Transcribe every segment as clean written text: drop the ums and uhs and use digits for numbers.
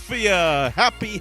Philadelphia.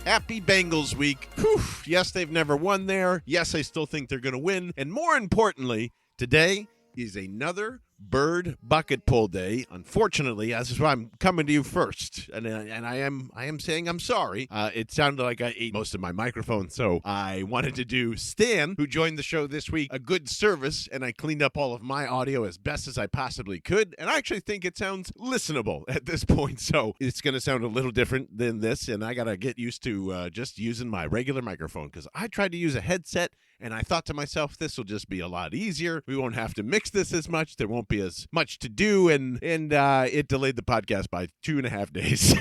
Happy Bengals week. Whew. Yes, they've never won there. Yes, I still think they're going to win. And more importantly, today is another bird bucket pull day. Unfortunately, this is why I'm coming to you first, and I am saying I'm sorry. It sounded like I ate most of my microphone, so I wanted to do Stan, who joined the show this week, a good service, and I cleaned up all of my audio as best as I possibly could, and I actually think it sounds listenable at this point, so it's going to sound a little different than this, and I got to get used to just using my regular microphone, because I tried to use a headset, and I thought to myself, this will just be a lot easier. We won't have to mix this as much. There won't be as much to do. And it delayed the podcast by 2.5 days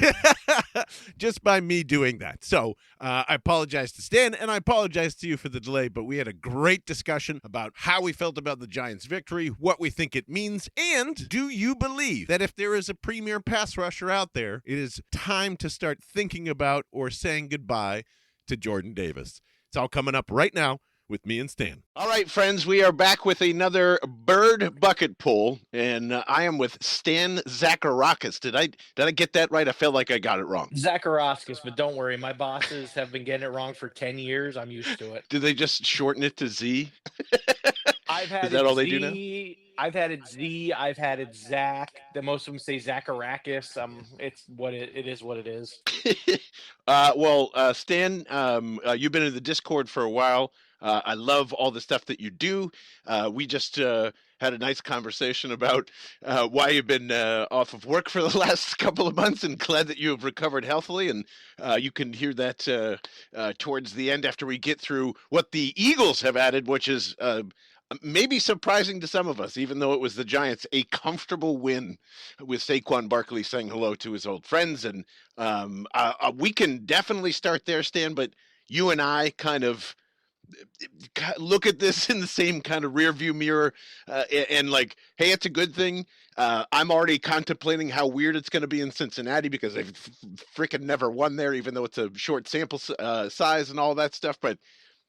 just by me doing that. So I apologize to Stan, and I apologize to you for the delay. But we had a great discussion about how we felt about the Giants' victory, what we think it means, and do you believe that if there is a premier pass rusher out there, it is time to start thinking about or saying goodbye to Jordan Davis? It's all coming up right now with me and Stan. All right, friends, we are back with another bird bucket pull, and I am with Stan Zacharakis. Did I get that right? I felt like I got it wrong. Zacharakis, but don't worry, my bosses have been getting it wrong for 10 years. I'm used to it. Did they just shorten it to Z? I've had Is that it all Z, they do now? I've had it Z, I've had it Zach. The most of them say Zacharakis. It's what it is what it is. Stan, you've been in the Discord for a while. I love all the stuff that you do. We just had a nice conversation about why you've been off of work for the last couple of months, and glad that you have recovered healthily. And you can hear that towards the end after we get through what the Eagles have added, which is maybe surprising to some of us, even though it was the Giants, a comfortable win with Saquon Barkley saying hello to his old friends. And we can definitely start there, Stan, but you and I kind of look at this in the same kind of rear view mirror and like, hey, it's a good thing. I'm already contemplating how weird it's going to be in Cincinnati because they've freaking never won there, even though it's a short sample size and all that stuff. But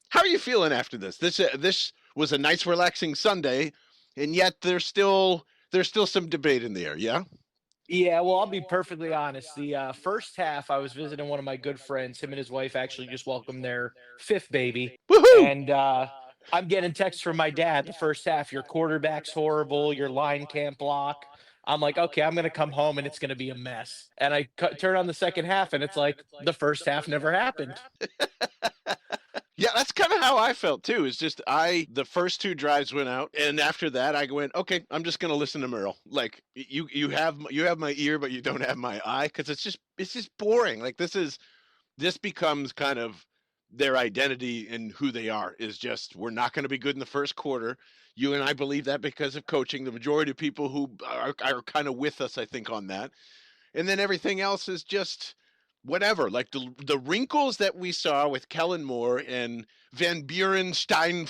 how are you feeling after this? This was a nice, relaxing Sunday, and yet there's still some debate in the air. Yeah. Yeah, well, I'll be perfectly honest. The first half, I was visiting one of my good friends. Him and his wife actually just welcomed their fifth baby. Woohoo! And I'm getting texts from my dad the first half. Your quarterback's horrible. Your line can't block. I'm like, okay, I'm going to come home and it's going to be a mess. And I turn on the second half and it's like the first half never happened. Yeah, that's kind of how I felt too. It's just the first two drives went out, and after that I went, okay, I'm just gonna listen to Merrill. Like you have my ear, but you don't have my eye, because it's just boring. Like this becomes kind of their identity and who they are, is just, we're not going to be good in the first quarter. You and I believe that because of coaching. The majority of people who are kind of with us, I think, on that, and then everything else is just whatever. Like the wrinkles that we saw with Kellen Moore and Van Buren Stein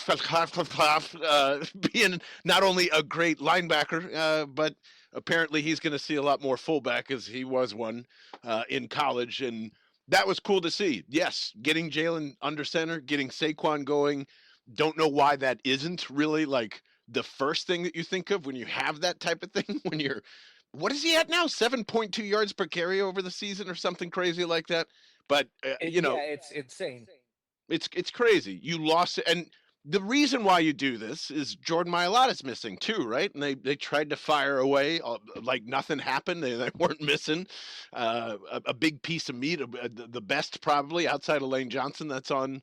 being not only a great linebacker, but apparently he's going to see a lot more fullback, as he was one in college, and that was cool to see. Yes, getting Jalen under center, getting Saquon going. Don't know why that isn't really like the first thing that you think of when you have that type of thing. When you're, what is he at now? 7.2 yards per carry over the season or something crazy like that. But Yeah, it's insane. it's crazy. You lost it, and the reason why you do this is Jordan Mailata's missing too, right? And they tried to fire away like nothing happened. They weren't missing a big piece of meat, the best probably outside of Lane Johnson that's on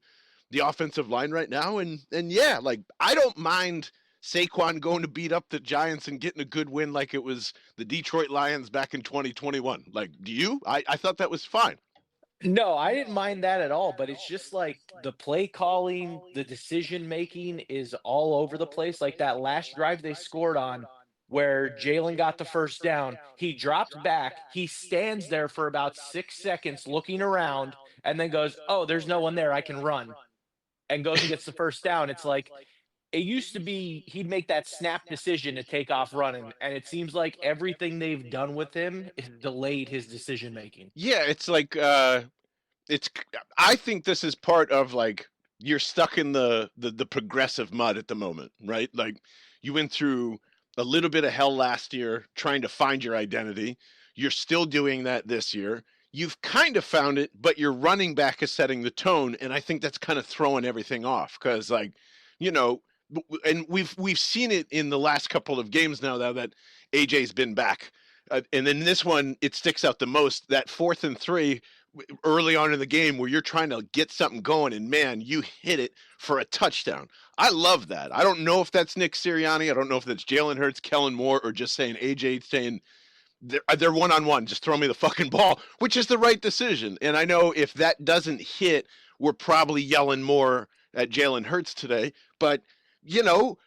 the offensive line right now. And yeah, like, I don't mind Saquon going to beat up the Giants and getting a good win like it was the Detroit Lions back in 2021. Like, do you? I thought that was fine. No, I didn't mind that at all, but it's just like the play calling, the decision making is all over the place. Like that last drive they scored on where Jalen got the first down, he drops back, he stands there for about 6 seconds looking around, and then goes, "Oh, there's no one there, I can run," and goes and gets the first down. It's like it used to be he'd make that snap decision to take off running, and it seems like everything they've done with him has delayed his decision making. Yeah, it's like it's. I think this is part of, like, you're stuck in the progressive mud at the moment, right? Like, you went through a little bit of hell last year trying to find your identity. You're still doing that this year. you've kind of found it, but your running back is setting the tone, and I think that's kind of throwing everything off because, like, you know, and we've seen it in the last couple of games now that AJ's been back, and then this one it sticks out the most. That 4th and 3 early on in the game where you're trying to get something going, and man, you hit it for a touchdown. I love that. I don't know if that's Nick Sirianni. I don't know if that's Jalen Hurts, Kellen Moore, or just saying AJ saying they're one-on-one. Just throw me the fucking ball, which is the right decision. And I know if that doesn't hit, we're probably yelling more at Jalen Hurts today. But, you know,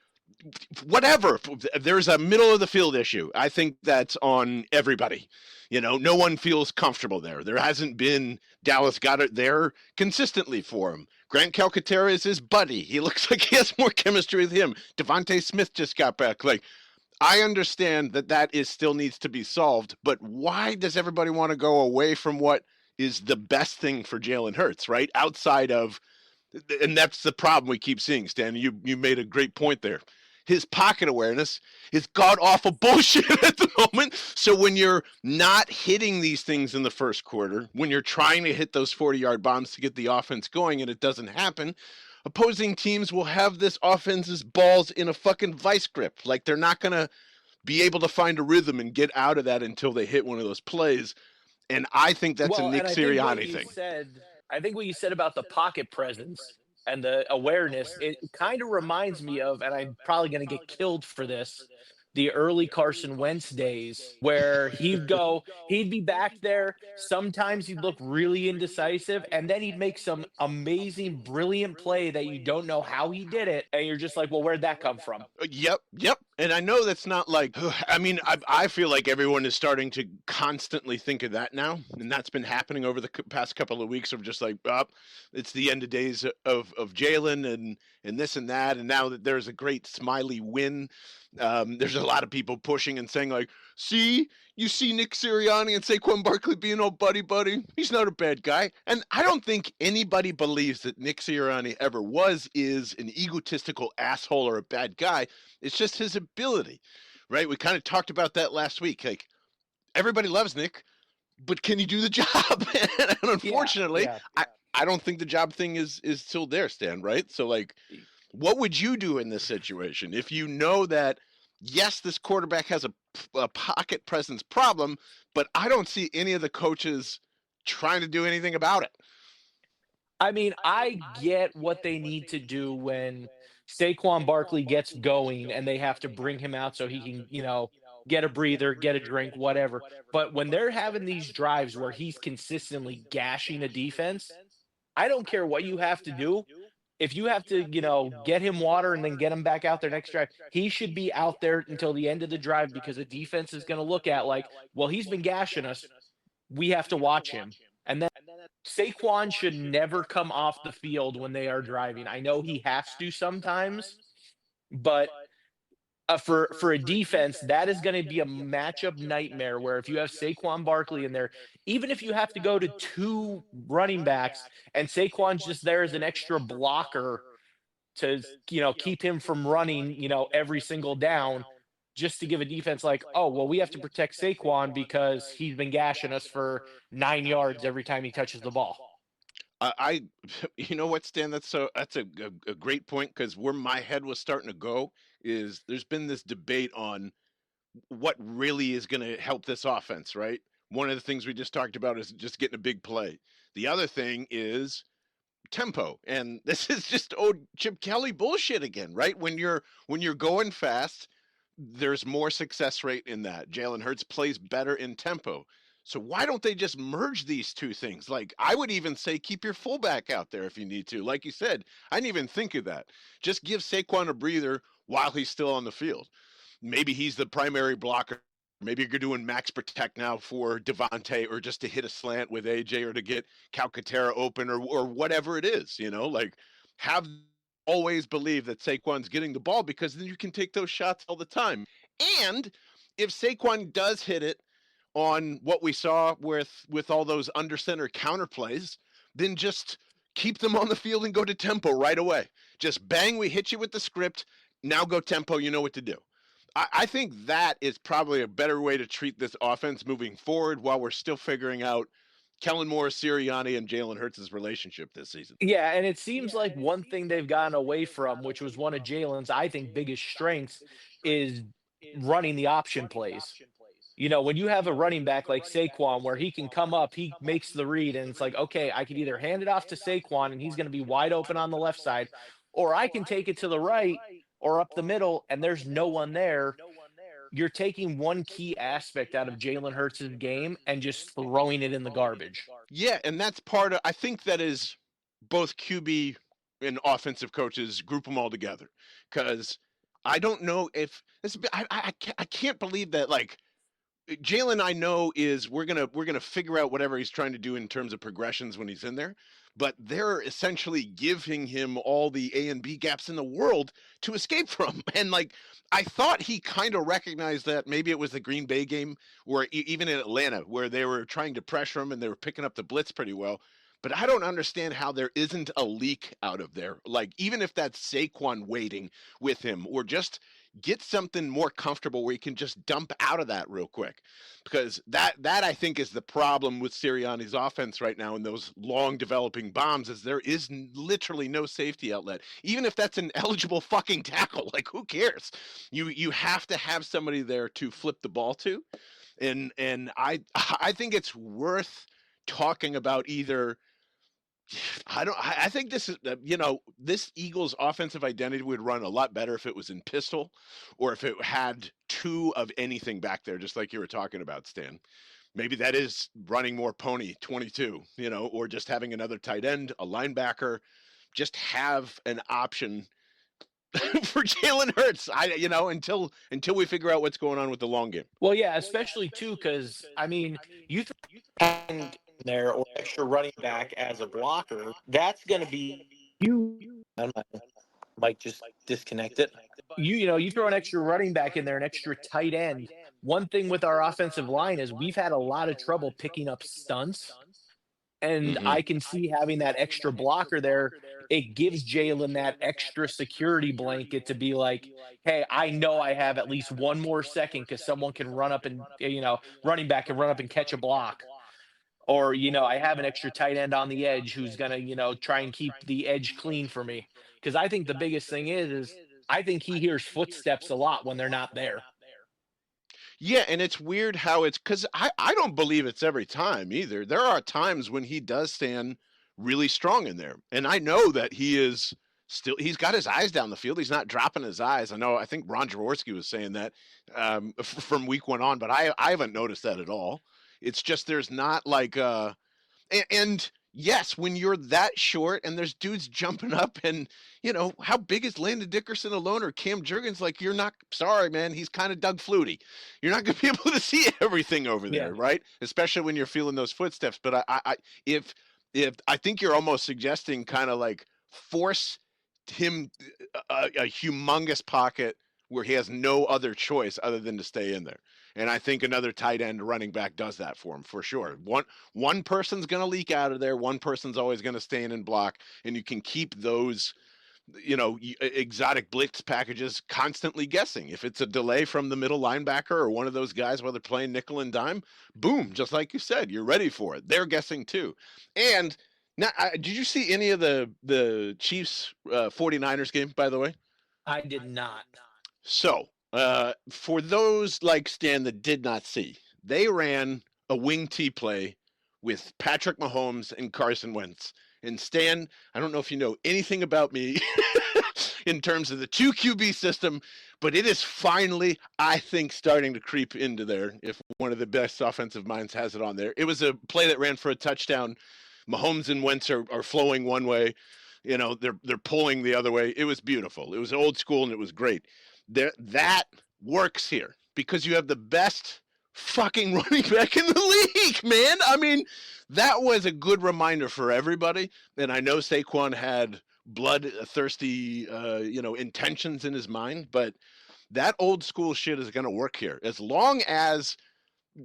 whatever. There's a middle of the field issue. I think that's on everybody. You know, no one feels comfortable there. There hasn't been Dallas got it there consistently for him. Grant Calcaterra is his buddy. He looks like he has more chemistry with him. Devontae Smith just got back. Like, I understand that is still needs to be solved, but why does everybody want to go away from what is the best thing for Jalen Hurts, right? Outside of, and that's the problem we keep seeing, Stan. You made a great point there. His pocket awareness is god-awful bullshit at the moment. So when you're not hitting these things in the first quarter, when you're trying to hit those 40-yard bombs to get the offense going and it doesn't happen, opposing teams will have this offense's balls in a fucking vice grip. Like, they're not going to be able to find a rhythm and get out of that until they hit one of those plays. And I think that's a Nick Sirianni thing. I think what you said about the pocket presence and the awareness, it kind of reminds me of, and I'm probably going to get killed for this, the early Carson Wentz days where he'd be back there. Sometimes he'd look really indecisive, and then he'd make some amazing, brilliant play that you don't know how he did it. And you're just like, well, where'd that come from? Yep. And I know that's not like, I mean, I feel like everyone is starting to constantly think of that now. And that's been happening over the past couple of weeks of just like, it's the end of days of Jalen and this and that. And now that there's a great smiley win, there's a lot of people pushing and saying like, you see Nick Sirianni and Saquon Barkley being all buddy. He's not a bad guy. And I don't think anybody believes that Nick Sirianni ever is an egotistical asshole or a bad guy. It's just his ability, right? We kind of talked about that last week. Like, everybody loves Nick, but can he do the job? And unfortunately, I don't think the job thing is still there, Stan, right? So, like, what would you do in this situation if you know that, yes, this quarterback has a pocket presence problem, but I don't see any of the coaches trying to do anything about it? I mean, I get what they need to do when Saquon Barkley gets going and they have to bring him out so he can, get a breather, get a drink, whatever. But when they're having these drives where he's consistently gashing a defense, I don't care what you have to do. If you have to, get him water and then get him back out there next drive, he should be out there until the end of the drive because the defense is going to look at like, well, he's been gashing us. We have to watch him. And then Saquon should never come off the field when they are driving. I know he has to sometimes, but for a defense, that is going to be a matchup nightmare where if you have Saquon Barkley in there, even if you have to go to two running backs and Saquon's just there as an extra blocker to, keep him from running, every single down, just to give a defense like, oh, well, we have to protect Saquon because he's been gashing us for 9 yards every time he touches the ball. You know what, Stan? That's a great point, because where my head was starting to go is there's been this debate on what really is going to help this offense, right? One of the things we just talked about is just getting a big play. The other thing is tempo, and this is just Chip Kelly bullshit again, right? When you're going fast, there's more success rate in that. Jalen Hurts plays better in tempo. So why don't they just merge these two things? Like, I would even say keep your fullback out there if you need to. Like you said, I didn't even think of that. Just give Saquon a breather while he's still on the field. Maybe he's the primary blocker. Maybe you're doing max protect now for Devontae, or just to hit a slant with AJ, or to get Calcaterra open, or whatever it is, like have always believe that Saquon's getting the ball, because then you can take those shots all the time. And if Saquon does hit it on what we saw with all those under center counter plays, then just keep them on the field and go to tempo right away. Just bang, we hit you with the script. Now go tempo. You know what to do. I think that is probably a better way to treat this offense moving forward, while we're still figuring out Kellen Moore, Sirianni, and Jalen Hurts' relationship this season. Yeah, and it seems like one thing they've gotten away from, which was one of Jalen's, I think, biggest strengths, is running the option plays. When you have a running back like Saquon, where he can come up, he makes the read, and it's like, okay, I could either hand it off to Saquon, and he's going to be wide open on the left side, or I can take it to the right or up the middle, and there's no one there. You're taking one key aspect out of Jalen Hurts' game and just throwing it in the garbage. Yeah, and that's part of, I think that is both QB and offensive coaches group them all together, because I don't know if this. I can't believe that, like, Jalen, I know, is we're gonna figure out whatever he's trying to do in terms of progressions when he's in there, but they're essentially giving him all the A and B gaps in the world to escape from. And like, I thought he kind of recognized that. Maybe it was the Green Bay game, where even in Atlanta, where they were trying to pressure him and they were picking up the blitz pretty well. But I don't understand how there isn't a leak out of there. Like, even if that's Saquon waiting with him, or just get something more comfortable where you can just dump out of that real quick, because that I think is the problem with Sirianni's offense right now, in those long developing bombs, is there is literally no safety outlet. Even if that's an eligible fucking tackle, like, who cares? You have to have somebody there to flip the ball to, and I think it's worth talking about either. I think this is, this Eagles offensive identity would run a lot better if it was in pistol, or if it had two of anything back there, just like you were talking about, Stan. Maybe that is running more pony 22, or just having another tight end, a linebacker, just have an option for Jalen Hurts. Until we figure out what's going on with the long game. Well, yeah, especially too, because you throw there or extra running back as a blocker, that's going to be you. Might just disconnect it. You throw an extra running back in there, an extra tight end. One thing with our offensive line is we've had a lot of trouble picking up stunts. And I can see having that extra blocker there. It gives Jalen that extra security blanket to be like, hey, I know I have at least one more second, because someone can run up and, running back can run up and catch a block. Or, I have an extra tight end on the edge who's going to, try and keep the edge clean for me. Because I think the biggest thing is I think he hears footsteps a lot when they're not there. Yeah, and it's weird how it's, because I don't believe it's every time either. There are times when he does stand really strong in there. And I know that he's got his eyes down the field. He's not dropping his eyes. I think Ron Jaworski was saying that from week one on, but I haven't noticed that at all. It's just there's not like and yes, when you're that short and there's dudes jumping up, and how big is Landon Dickerson alone, or Cam Jurgens? Like, you're not, sorry man, he's kind of Doug Flutie. You're not going to be able to see everything over there, right? Especially when you're feeling those footsteps. But if I think you're almost suggesting kind of like force him a humongous pocket where he has no other choice other than to stay in there. And I think another tight end running back does that for him, for sure. One person's going to leak out of there. One person's always going to stay in and block. And you can keep those, exotic blitz packages constantly guessing. If it's a delay from the middle linebacker or one of those guys while they're playing nickel and dime, boom, just like you said, you're ready for it. They're guessing too. And now, did you see any of the Chiefs 49ers game, by the way? I did not. So, for those like Stan that did not see, they ran a wing T play with Patrick Mahomes and Carson Wentz. And Stan, I don't know if you know anything about me in terms of the 2 QB system, but it is finally, I think, starting to creep into there. If one of the best offensive minds has it on there. It was a play that ran for a touchdown. Mahomes and Wentz are flowing one way. They're pulling the other way. It was beautiful. It was old school and it was great. That works here because you have the best fucking running back in the league, man. That was a good reminder for everybody. And I know Saquon had bloodthirsty, intentions in his mind, but that old school shit is going to work here. As long as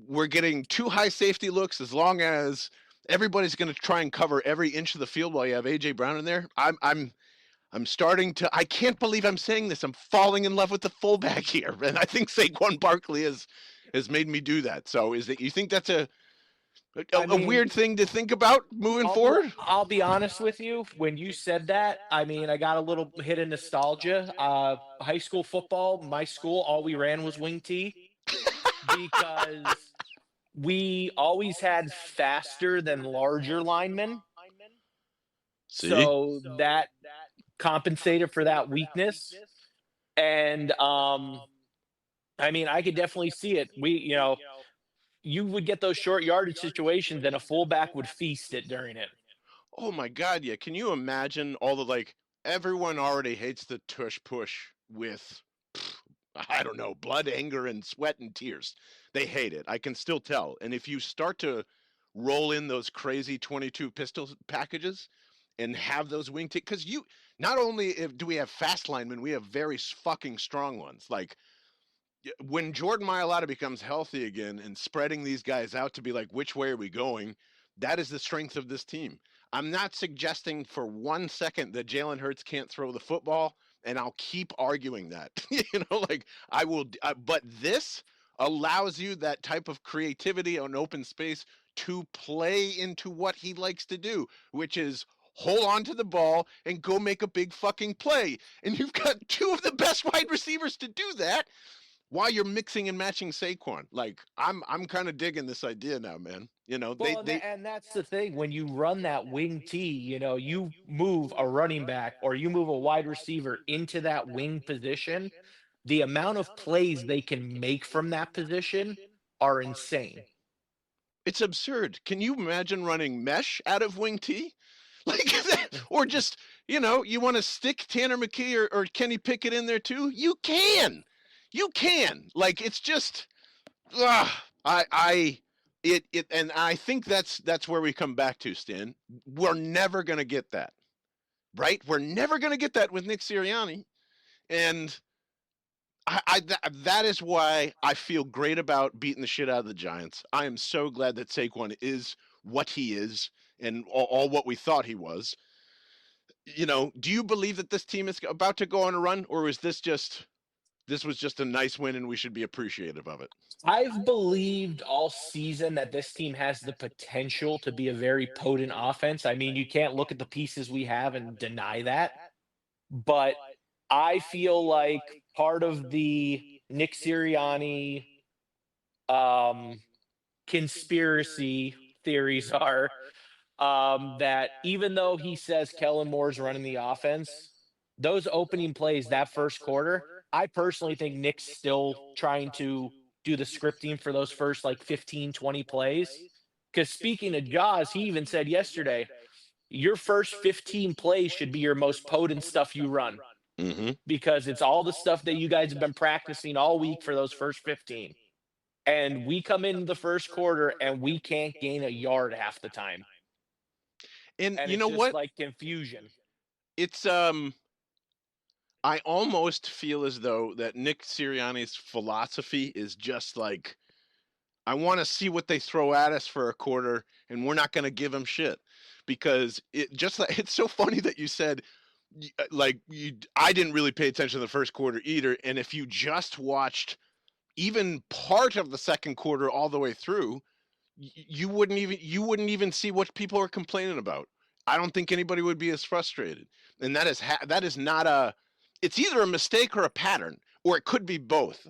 we're getting 2 high safety looks, as long as everybody's going to try and cover every inch of the field while you have A.J. Brown in there, I'm starting to, I can't believe I'm saying this, I'm falling in love with the fullback here. And I think Saquon Barkley has made me do that. So you think that's I A mean, weird thing to think about moving forward. I'll be honest with you. When you said that, I mean, I got a little hit of nostalgia. High school football, my school, all we ran was wing T because we always had faster than larger linemen. See, So that compensated for that weakness. And I mean, I could definitely see it. You would get those short yardage situations and a fullback would feast it during it. oh my God, yeah. Can you imagine all the like? Everyone already hates the tush push with, I don't know, blood, anger, and sweat and tears. They hate it. I can still tell. And if you start to roll in those crazy 22 pistol packages and have those wing because you not only do we have fast linemen, we have very fucking strong ones. Like when Jordan Mailata becomes healthy again and spreading these guys out to be like, which way are we going? That is the strength of this team. I'm not suggesting for 1 second that Jalen Hurts can't throw the football, and I'll keep arguing that. Like I will, but this allows you that type of creativity on open space to play into what he likes to do, which is hold on to the ball and go make a big fucking play. And you've got two of the best wide receivers to do that while you're mixing and matching Saquon. Like I'm kind of digging this idea now, man. Well, and that's the thing. When you run that wing T, you move a running back or you move a wide receiver into that wing position. The amount of plays they can make from that position are insane. it's absurd. Can you imagine running mesh out of wing T? Like that, or just you want to stick Tanner McKee or Kenny Pickett in there too? You can. Like it's just, I it, and I think that's where we come back to, Stan. We're never gonna get that, right? We're never gonna get that with Nick Sirianni, and that is why I feel great about beating the shit out of the Giants. I am so glad that Saquon is what he is and all what we thought he was. Do you believe that this team is about to go on a run, or is this was just a nice win and we should be appreciative of it? I've believed all season that this team has the potential to be a very potent offense. I mean, you can't look at the pieces we have and deny that. But I feel like part of the Nick Sirianni um, conspiracy theories are that even though he says Kellen Moore's running the offense, those opening plays that first quarter, I personally think Nick's still trying to do the scripting for those first like 15, 20 plays. Because speaking of Jaws, he even said yesterday, your first 15 plays should be your most potent stuff you run Mm-hmm. because it's all the stuff that you guys have been practicing all week for those first 15. And we come into the first quarter and we can't gain a yard half the time. And And you it's know just what? like confusion. It's I almost feel as though that Nick Sirianni's philosophy is just like, I want to see what they throw at us for a quarter, and we're not going to give them shit, because it's so funny that you said I didn't really pay attention to the first quarter either, and if you just watched even part of the second quarter all the way through, you wouldn't even see what people are complaining about. I don't think anybody would be as frustrated, and that is not a. It's either a mistake or a pattern, or it could be both.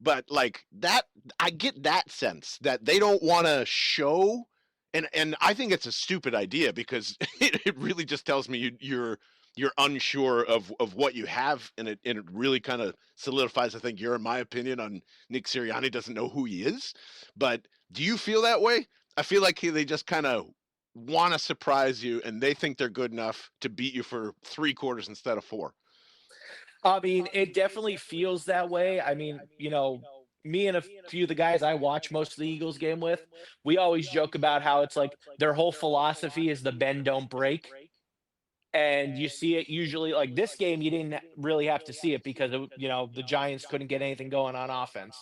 But like that, I get that sense that they don't want to show, and I think it's a stupid idea because it really just tells me you're unsure of what you have, and it really kind of solidifies, I think, my opinion on Nick Sirianni doesn't know who he is. But do you feel that way? I feel like they just kind of want to surprise you, and they think they're good enough to beat you for 3 quarters instead of 4. I mean, it definitely feels that way. I mean, me and a few of the guys I watch most of the Eagles game with, we always joke about how it's like their whole philosophy is the bend don't break. And you see it usually like this game, you didn't really have to see it because the Giants couldn't get anything going on offense.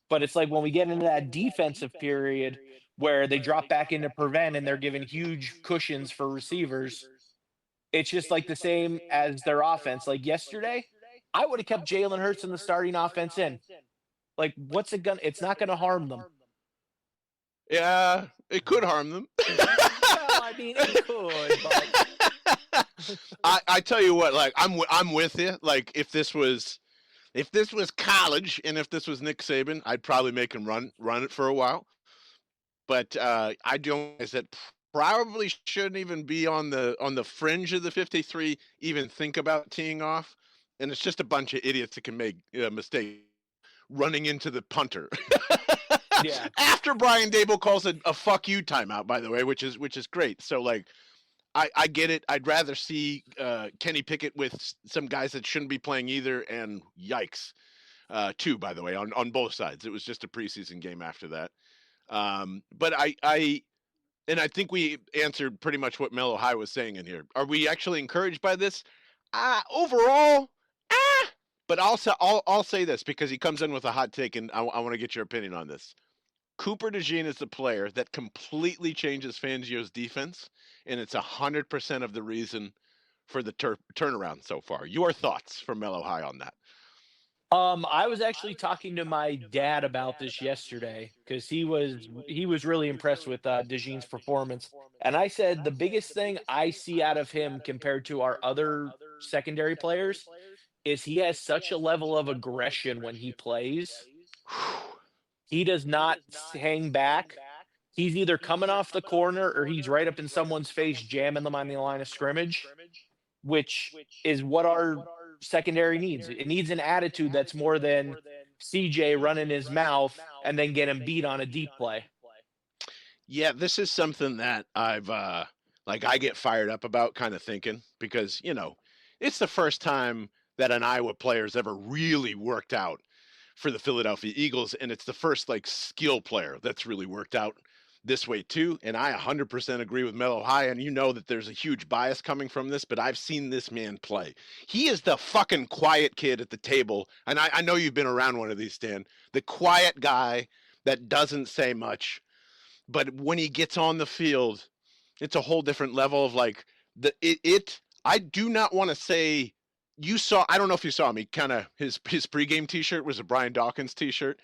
But it's like when we get into that defensive period where they drop back into prevent and they're giving huge cushions for receivers, it's just like the same as their offense. Like yesterday, I would have kept Jalen Hurts in the starting offense in. Like, what's it gonna? It's not gonna harm them. Yeah, it could harm them. Well, I mean, it could, but I tell you what, like I'm with you. Like if this was college and if this was Nick Saban, I'd probably make him run it for a while. But I don't is that probably shouldn't even be on the fringe of the 53. Even think about teeing off, and it's just a bunch of idiots that can make mistakes running into the punter. yeah. After Brian Dable calls a fuck you timeout, by the way, which is great. So like I get it. I'd rather see Kenny Pickett with some guys that shouldn't be playing either, and yikes, too. By the way, on both sides, it was just a preseason game after that. But I think we answered pretty much what Mellow High was saying in here. Are we actually encouraged by this? Overall, ah. But I'll say this because he comes in with a hot take, and I want to get your opinion on this. Cooper DeJean is the player that completely changes Fangio's defense, and it's 100% of the reason for the turnaround so far. Your thoughts from Mellow High on that? I was actually talking to my dad about this yesterday because he was really impressed with DeJean's performance, and I said the biggest thing I see out of him compared to our other secondary players is he has such a level of aggression when he plays. He does not hang back. He's either coming off the corner or he's right up in someone's face, jamming them on the line of scrimmage, which is what our secondary needs. It needs an attitude that's more than CJ running his mouth and then getting beat on a deep play. Yeah, this is something that I've like I get fired up about kind of thinking because, it's the first time that an Iowa player's ever really worked out for the Philadelphia Eagles, and it's the first like skill player that's really worked out this way too. And I 100% agree with Mellow High, and you know that there's a huge bias coming from this, but I've seen this man play. He is the fucking quiet kid at the table, and I know you've been around one of these, Stan. The quiet guy that doesn't say much, but when he gets on the field, it's a whole different level of like I do not want to say you saw. I don't know if you saw me. Kind of his pregame T-shirt was a Brian Dawkins T-shirt.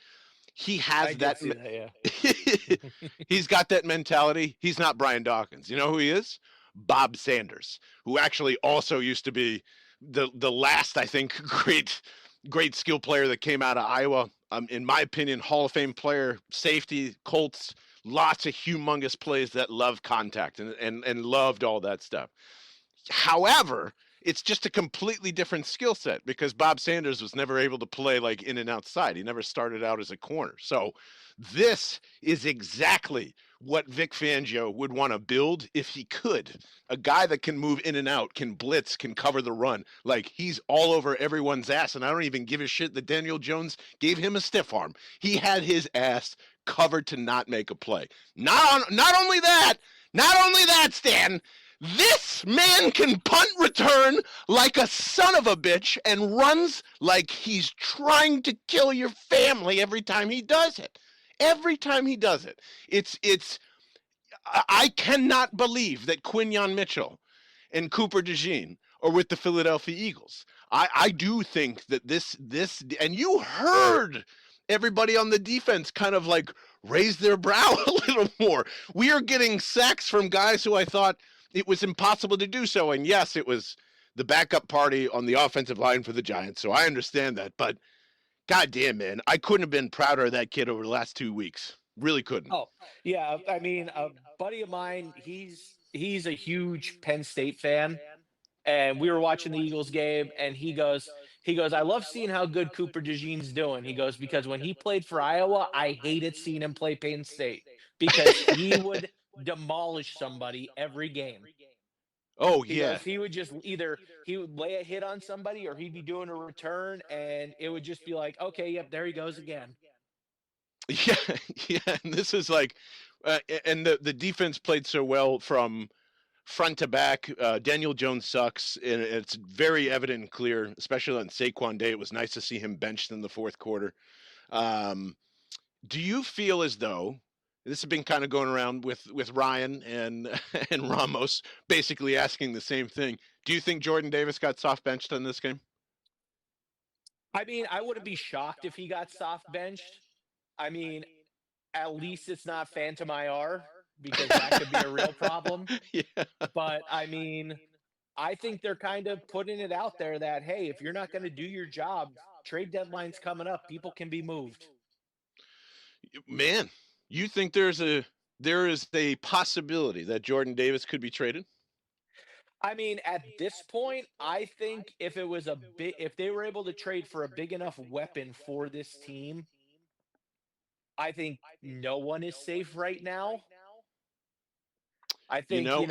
He I has did that. see that, yeah. He's got that mentality. He's not Brian Dawkins. You know who he is? Bob Sanders, who actually also used to be the last I think great skill player that came out of Iowa. In my opinion, Hall of Fame player, safety, Colts, lots of humongous plays that love contact and loved all that stuff. However, it's just a completely different skill set because Bob Sanders was never able to play like in and outside. He never started out as a corner. So this is exactly what Vic Fangio would want to build if he could. A guy that can move in and out, can blitz, can cover the run. Like he's all over everyone's ass, and I don't even give a shit that Daniel Jones gave him a stiff arm. He had his ass covered to not make a play. Not only that, Stan. This man can punt return like a son of a bitch and runs like he's trying to kill your family every time he does it. Every time he does it. I cannot believe that Quinyon Mitchell and Cooper DeJean are with the Philadelphia Eagles. I do think that this and you heard everybody on the defense kind of like raise their brow a little more. We are getting sacks from guys who I thought it was impossible to do so. And yes, it was the backup party on the offensive line for the Giants. So I understand that. But goddamn, man, I couldn't have been prouder of that kid over the last 2 weeks. Really couldn't. Oh, yeah. I mean, a buddy of mine, he's a huge Penn State fan, and we were watching the Eagles game, and he goes, I love seeing how good Cooper DeJean's doing. He goes, because when he played for Iowa, I hated seeing him play Penn State because he would demolish somebody every game. Oh, He yeah. goes, he would just either he would lay a hit on somebody or he'd be doing a return, and it would just be like, okay, yep, there he goes again. Yeah. Yeah. And this is like, and the defense played so well from front to back. Daniel Jones sucks, and it's very evident and clear, especially on Saquon Day. It was nice to see him benched in the fourth quarter. Um, do you feel as though this has been kind of going around with Ryan and and Ramos, basically asking the same thing? Do you think Jordan Davis got soft benched in this game? I mean, I wouldn't be shocked if he got soft benched. I mean, at least it's not Phantom IR because that could be a real problem. Yeah. But I mean, I think they're kind of putting it out there that, hey, if you're not going to do your job, trade deadline's coming up. People can be moved. Man, you think there is a possibility that Jordan Davis could be traded? I mean, at this point, I think if it was if they were able to trade for a big enough weapon for this team, I think no one is safe right now. I You think, know,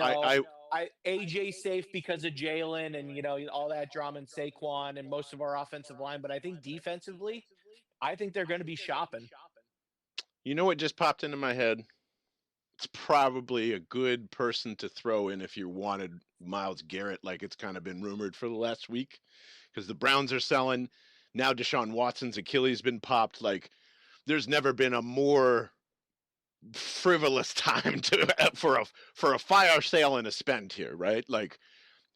I AJ safe because of Jalen and all that drama and Saquon and most of our offensive line, but I think defensively, I think they're going to be shopping. you know what just popped into my head? It's probably a good person to throw in if you wanted Myles Garrett, like it's kind of been rumored for the last week, because the Browns are selling. Now Deshaun Watson's Achilles been popped. Like, there's never been a more frivolous time for a fire sale and a spend here, right? Like,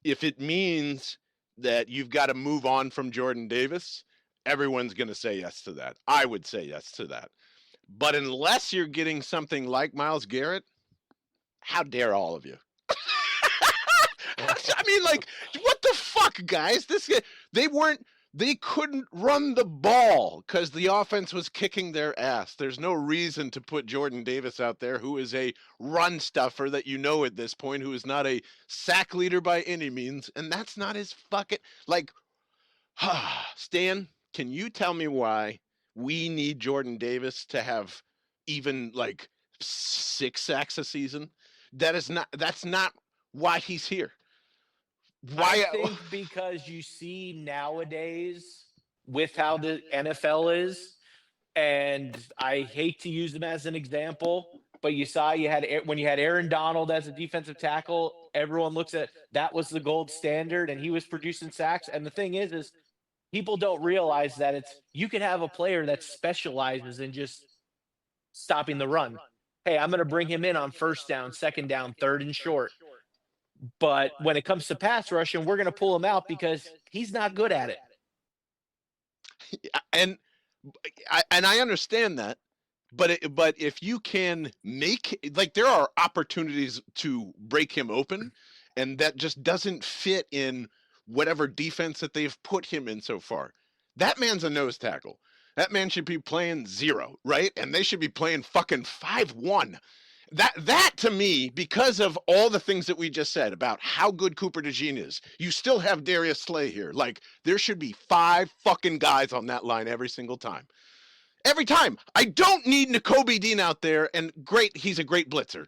if it means that you've got to move on from Jordan Davis, everyone's going to say yes to that. I would say yes to that. But unless you're getting something like Myles Garrett, how dare all of you? I mean, like, what the fuck, guys? They couldn't run the ball because the offense was kicking their ass. There's no reason to put Jordan Davis out there, who is a run stuffer that at this point, who is not a sack leader by any means, and that's not his fucking, like, Stan, can you tell me why we need Jordan Davis to have even like 6 sacks a season? That's not why he's here. Why? I think because you see nowadays with how the NFL is, and I hate to use them as an example, but when you had Aaron Donald as a defensive tackle, everyone looks at that was the gold standard, and he was producing sacks. And the thing is people don't realize that you could have a player that specializes in just stopping the run. Hey, I'm going to bring him in on first down, second down, third and short. But when it comes to pass rushing, we're going to pull him out because he's not good at it. And I understand that, but if you can make, like, there are opportunities to break him open, and that just doesn't fit in whatever defense that they've put him in so far. That man's a nose tackle. That man should be playing 0, right? And they should be playing fucking 5-1. That to me, because of all the things that we just said about how good Cooper DeJean is, you still have Darius Slay here. Like, there should be 5 fucking guys on that line every single time. Every time. I don't need Nakobe Dean out there, and great, he's a great blitzer.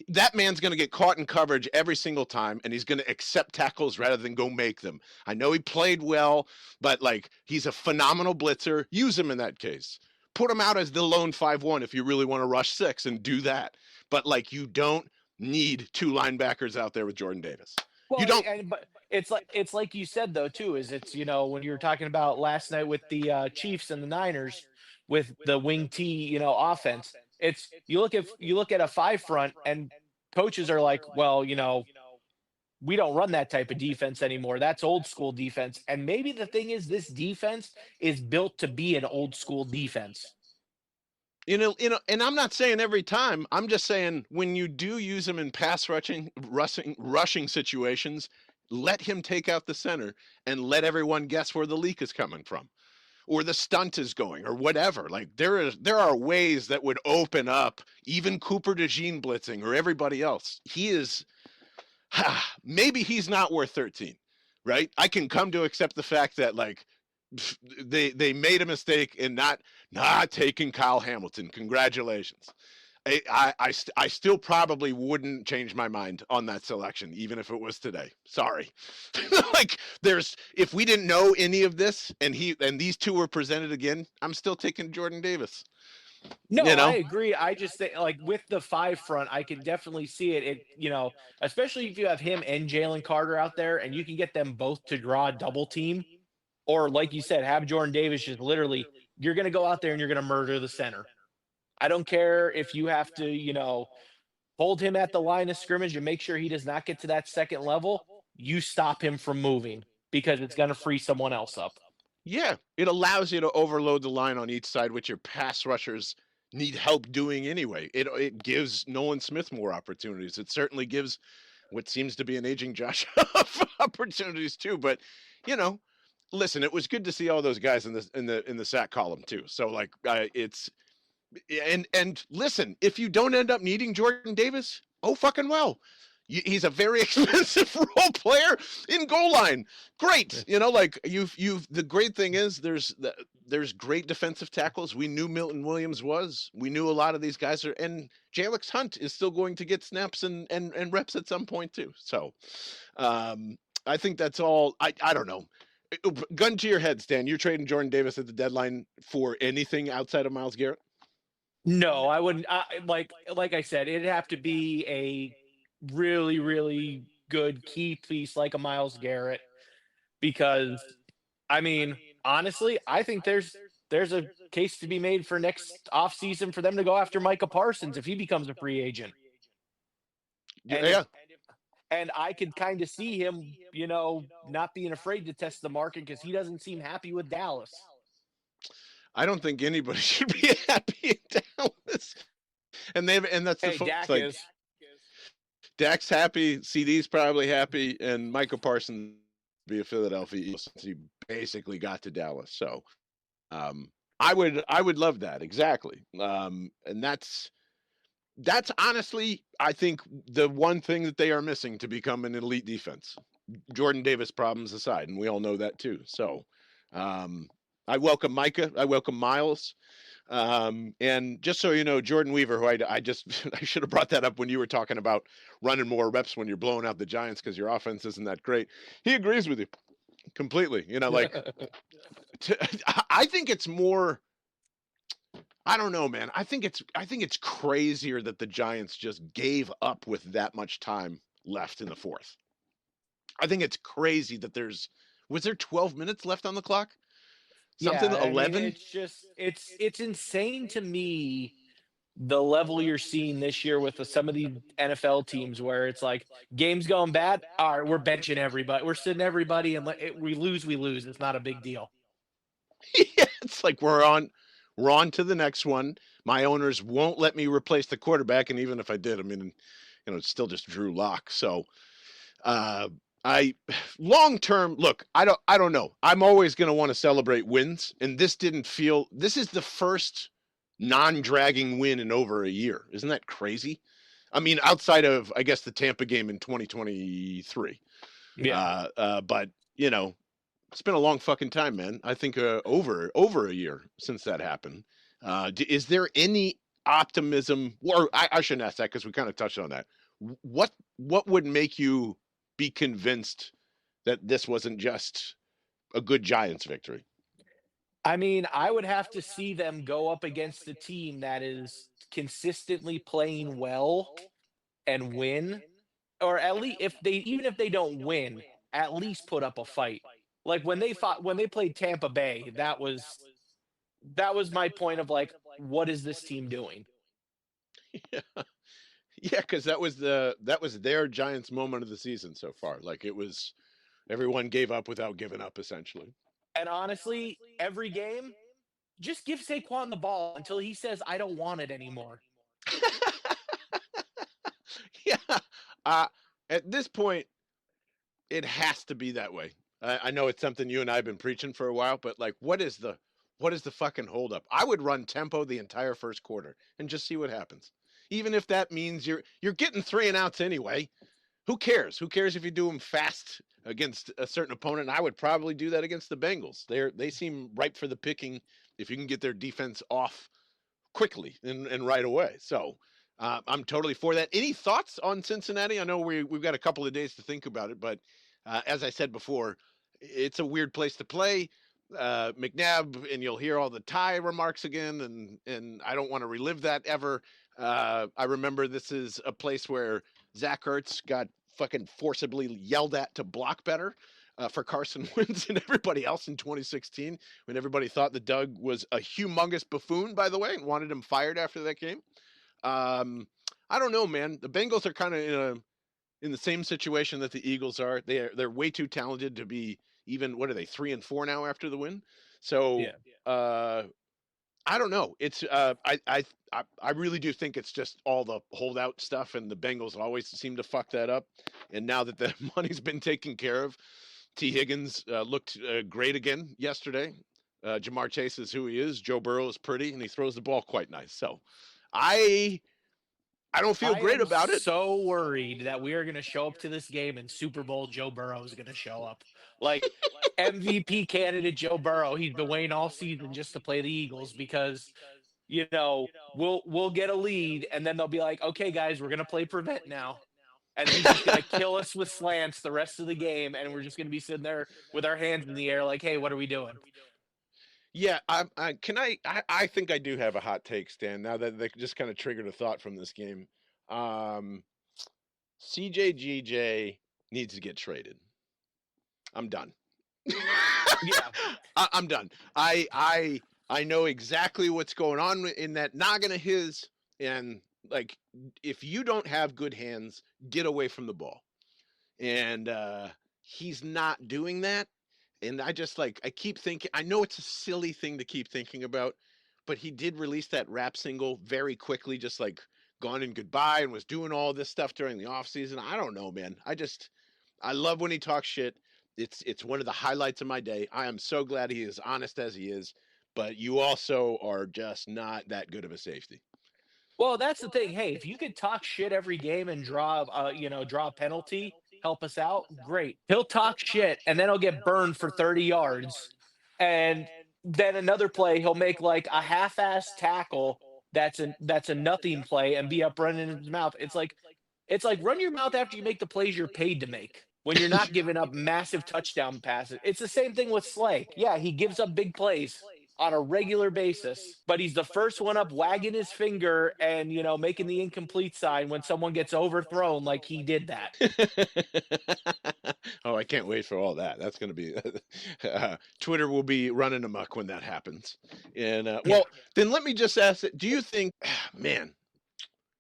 That man's going to get caught in coverage every single time, and he's going to accept tackles rather than go make them. I know he played well, but, like, he's a phenomenal blitzer. Use him in that case. Put him out as the lone 5-1 if you really want to rush 6 and do that. But, like, you don't need 2 linebackers out there with Jordan Davis. Well, you don't. But it's like you said though too. When you were talking about last night with the Chiefs and the Niners with the wing T offense. It's you look at a 5 front and coaches are like, well, we don't run that type of defense anymore. That's old school defense. And maybe the thing is, this defense is built to be an old school defense. And I'm not saying every time. I'm just saying when you do use him in pass rushing situations, let him take out the center and let everyone guess where the leak is coming from, or the stunt is going, or whatever. Like, there are ways that would open up even Cooper DeJean blitzing or everybody else. He is maybe he's not worth 13, right? I can come to accept the fact that, like, they made a mistake in not taking Kyle Hamilton. Congratulations. I still probably wouldn't change my mind on that selection, even if it was today. Sorry. Like, if we didn't know any of this and these two were presented again, I'm still taking Jordan Davis. No, I agree. I just think, like, with the 5 front, I can definitely see it. Especially if you have him and Jalen Carter out there, and you can get them both to draw a double team, or like you said, have Jordan Davis just literally, you're going to go out there and you're going to murder the center. I don't care if you have to, hold him at the line of scrimmage and make sure he does not get to that second level. You stop him from moving because it's going to free someone else up. Yeah, it allows you to overload the line on each side with your pass rushers need help doing anyway. It gives Nolan Smith more opportunities. It certainly gives what seems to be an aging Josh opportunities too. But you know, listen, it was good to see all those guys in the sack column too. So like, it's and listen, if you don't end up needing Jordan Davis, oh fucking well. He's a very expensive role player in goal line. Great, like you've. The great thing is there's great defensive tackles. We knew Milton Williams was. We knew a lot of these guys are, and Jalix Hunt is still going to get snaps and reps at some point too. So, I think that's all. I don't know. Gun to your head, Stan. You're trading Jordan Davis at the deadline for anything outside of Myles Garrett? No, I wouldn't. Like I said, it'd have to be a really, really good key piece like a Myles Garrett, because I mean, honestly, I think there's a case to be made for next offseason for them to go after Micah Parsons if he becomes a free agent. And Yeah. and I could kind of see him, not being afraid to test the market because he doesn't seem happy with Dallas. I don't think anybody should be happy in Dallas. And that's the Dak like, is. Dak's happy, CD's probably happy, and Micah Parsons be a Philadelphia Eagle since he basically got to Dallas. So I would love that, exactly. And that's honestly, I think, the one thing that they are missing to become an elite defense. Jordan Davis problems aside, and we all know that too. So I welcome Micah. I welcome Myles. And just so you know, Jordan Weaver, who I should have brought that up when you were talking about running more reps when you're blowing out the Giants because your offense isn't that great. He agrees with you completely. I think it's more. I don't know, man. I think it's crazier that the Giants just gave up with that much time left in the fourth. I think it's crazy that was there 12 minutes left on the clock? Something, Yeah, 11? it's just it's insane to me the level you're seeing this year with some of these NFL teams where it's like games going bad. All right, we're benching everybody, we're sitting everybody, and we lose, we lose. It's not a big deal. Yeah, it's like we're on to the next one. My owners won't let me replace the quarterback, and even if I did, I mean, it's still just Drew Lock. So, I long term, look, I don't know. I'm always going to want to celebrate wins, and this is the first non-dragging win in over a year. Isn't that crazy? I mean, outside of, I guess, the Tampa game in 2023. Yeah. But it's been a long fucking time, man. I think over a year since that happened. Is there any optimism? Or I shouldn't ask that because we kind of touched on that. What would make you be convinced that this wasn't just a good Giants victory? I mean, I would have to see them go up against a team that is consistently playing well and win, or at least even if they don't win, at least put up a fight. Like when they played Tampa Bay, that was my point of like, what is this team doing? Yeah, yeah, because that was their Giants moment of the season so far. Like it was, everyone gave up without giving up, essentially. And honestly, every game, just give Saquon the ball until he says, "I don't want it anymore." Yeah. At this point, it has to be that way. I know it's something you and I have been preaching for a while, but like, what is the fucking holdup? I would run tempo the entire first quarter and just see what happens. Even if that means you're getting 3 and outs anyway. Who cares? Who cares if you do them fast against a certain opponent? I would probably do that against the Bengals. They seem ripe for the picking if you can get their defense off quickly and right away. So I'm totally for that. Any thoughts on Cincinnati? I know we've got a couple of days to think about it, but as I said before, it's a weird place to play. McNabb, and you'll hear all the Ty remarks again, and I don't want to relive that ever. I remember this is a place where Zach Ertz got fucking forcibly yelled at to block better for Carson Wentz and everybody else in 2016, when everybody thought that Doug was a humongous buffoon, by the way, and wanted him fired after that game. I don't know, man. The Bengals are kind of in the same situation that the Eagles are. They're way too talented to be even. What are they, 3-4 now after the win? So Yeah. I don't know. It's I really do think it's just all the holdout stuff, and the Bengals always seem to fuck that up. And now that the money's been taken care of, T. Higgins looked great again yesterday. Jamar Chase is who he is. Joe Burrow is pretty, and he throws the ball quite nice. So, I I don't feel I great am about it. so worried that we are going to show up to this game and Super Bowl Joe Burrow is going to show up. Like MVP candidate Joe Burrow, he's been waiting all season just to play the Eagles because we'll get a lead and then they'll be like, "Okay guys, we're going to play prevent now." And he's just going to kill us with slants the rest of the game and we're just going to be sitting there with our hands in the air like, "Hey, what are we doing?" Yeah, I think I do have a hot take, Stan. Now that they just kind of triggered a thought from this game, um, CJGJ needs to get traded. I'm done. Yeah. I'm done. I know exactly what's going on in that noggin of his, and like if you don't have good hands, get away from the ball. And he's not doing that. And I just I keep thinking, I know it's a silly thing to keep thinking about, but he did release that rap single very quickly, just like Gone and Goodbye, and was doing all this stuff during the off season. I don't know, man. I love when he talks shit. It's one of the highlights of my day. I am so glad he is honest as he is, but you also are just not that good of a safety. Well, that's the thing. Hey, if you could talk shit every game and draw a penalty, help us out, great. He'll talk shit and then he'll get burned for 30 yards. And then another play, he'll make like a half-ass tackle that's a nothing play and be up running in his mouth. It's like run your mouth after you make the plays you're paid to make. When you're not giving up massive touchdown passes. It's the same thing with Slay. Yeah, he gives up big plays on a regular basis, but he's the first one up wagging his finger and making the incomplete sign when someone gets overthrown like he did that. Oh, I can't wait for all that. That's going to be Twitter will be running amok when that happens. And Yeah. then let me just ask it, do you think, man,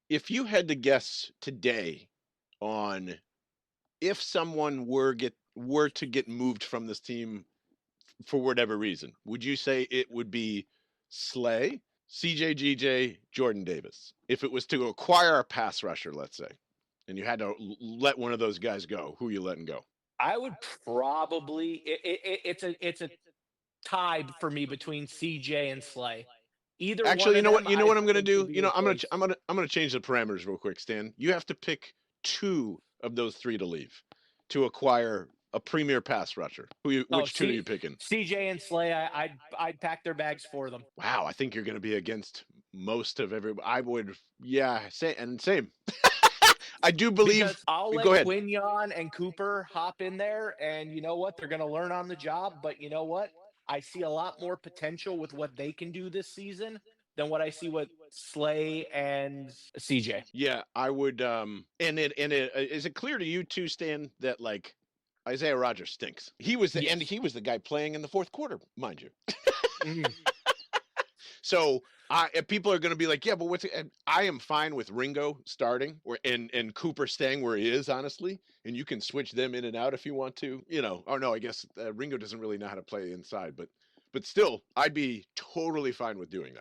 if you had to guess today on if someone were to get moved from this team for whatever reason, would you say it would be Slay, CJGJ, Jordan Davis? If it was to acquire a pass rusher, let's say, and you had to let one of those guys go, who are you letting go? I would probably it's a tie for me between CJ and Slay. Either one Actually, you of know what? them You know I what I'm going to think could do? be You know, replaced. I'm gonna change the parameters real quick, Stan. You have to pick two of those three to leave to acquire a premier pass rusher. Oh, Which two are you picking? CJ and Slay, I'd pack their bags for them. Wow, I think you're going to be against most of everybody. I would, yeah, same. I do believe. Because I'll Go let ahead. Quignon and Cooper hop in there, and you know what? They're going to learn on the job. But you know what? I see a lot more potential with what they can do this season than what I see with Slay and CJ. Yeah, I would. Is it clear to you too, Stan, that Isaiah Rodgers stinks? He was Yes. he was the guy playing in the fourth quarter, mind you. Mhm. So people are going to be like, yeah, but what's it? And I am fine with Ringo starting and Cooper staying where he is, honestly. And you can switch them in and out if you want to, Or no, I guess Ringo doesn't really know how to play inside, but still, I'd be totally fine with doing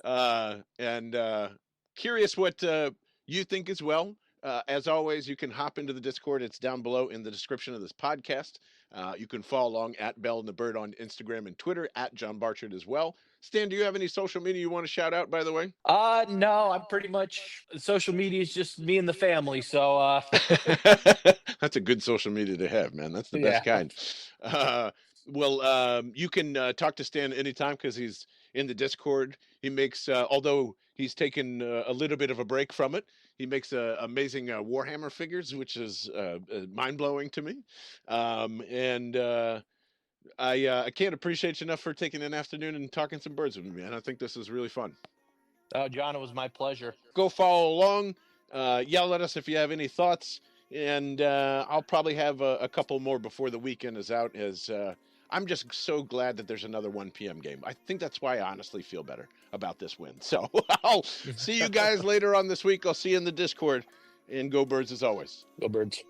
that. And curious what you think as well. As always, you can hop into the Discord. It's down below in the description of this podcast. You can follow along at Bell and the Bird on Instagram and Twitter, at John Barchard as well. Stan, do you have any social media you want to shout out, by the way? No, I'm pretty much social media is just me and the family. So, That's a good social media to have, man. That's the best yeah. kind. You can talk to Stan anytime because he's in the Discord. He makes, although he's taken a little bit of a break from it, he makes amazing Warhammer figures, which is mind blowing to me. I can't appreciate you enough for taking an afternoon and talking some birds with me, man. I think this is really fun. Oh, John, it was my pleasure. Go follow along. Yell at us if you have any thoughts. And I'll probably have a couple more before the weekend is out, as I'm just so glad that there's another 1 p.m. game. I think that's why I honestly feel better about this win. So I'll see you guys later on this week. I'll see you in the Discord. And go Birds as always. Go Birds.